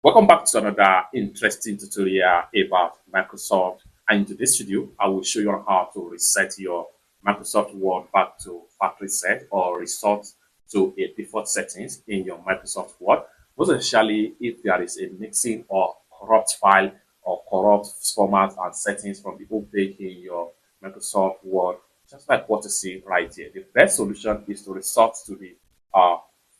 Welcome back to another interesting tutorial about Microsoft. And in today's video, I will show you how to reset your Microsoft Word back to factory set or resort to a default settings in your Microsoft Word, most especially if there is a mixing or corrupt file or corrupt format and settings from the home page in your Microsoft Word, just like what you see right here. The best solution is to resort to the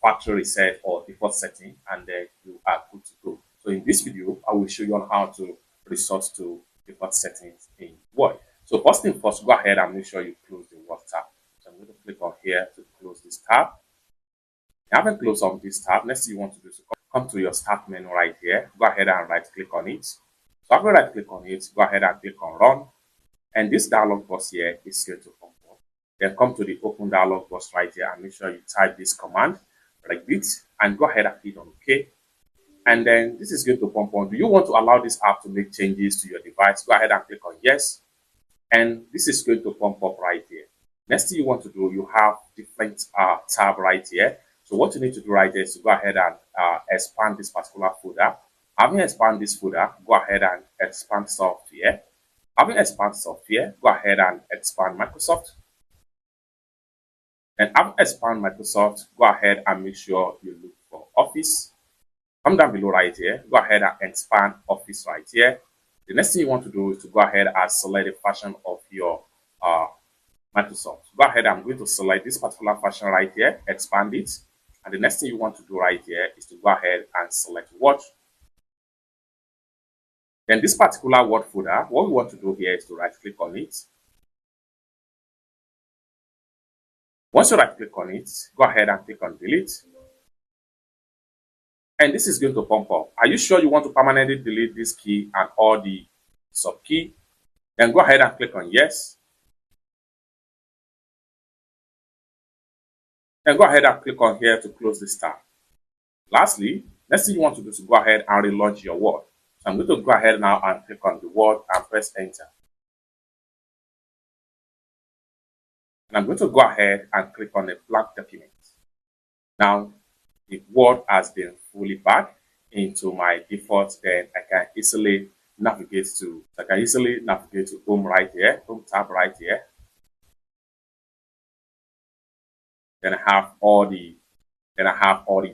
factory reset or default setting, and then you are good to go. So in this video, I will show you on how to resort to default settings in Word. So first thing first, go ahead and make sure you close the Word tab. So I'm going to click on here to close this tab. You haven't closed on this tab. Next thing you want to do is come to your start menu right here. Go ahead and right click on it. So after right click on it, go ahead and click on run. And this dialog box here is going to come up. Then come to the open dialog box right here and make sure you type this command like this and go ahead and hit on OK. And then this is going to pump on. Do you want to allow this app to make changes to your device? Go ahead and click on yes. And this is going to pump up right here. Next thing you want to do, you have different tab right here. So what you need to do right here is to go ahead and expand this particular folder. Having expanded this folder, go ahead and expand software. Having expanded software, go ahead and expand Microsoft. And after expand Microsoft, go ahead and make sure you look for Office. Come down below right here, go ahead and expand Office right here. The next thing you want to do is to go ahead and select the version of your Microsoft. Go ahead, I'm going to select this particular version right here, expand it. And the next thing you want to do right here is to go ahead and select Word. Then this particular Word folder, what we want to do here is to right click on it. Once you right click on it, go ahead and click on delete. And this is going to pump up. Are you sure you want to permanently delete this key and all the sub key? Then go ahead and click on yes. Then go ahead and click on here to close this tab. Lastly, next thing you want to do is to go ahead and relaunch your Word. So I'm going to go ahead now and click on the Word and press enter. And I'm going to go ahead and click on the blank document. Now, the Word has been fully back into my default, then I can easily navigate to home right here, home tab right here. Then I have all the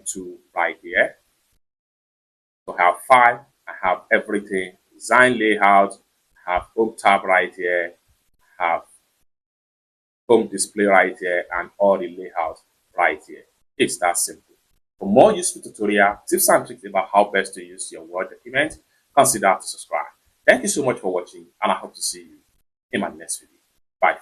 tools right here. So I have file, I have everything, design layout, I have home tab right here, I have home display right here, and all the layouts right here. It's that simple. For more useful tutorial, tips and tricks about how best to use your Word document, consider to subscribe. Thank you so much for watching, and I hope to see you in my next video. Bye.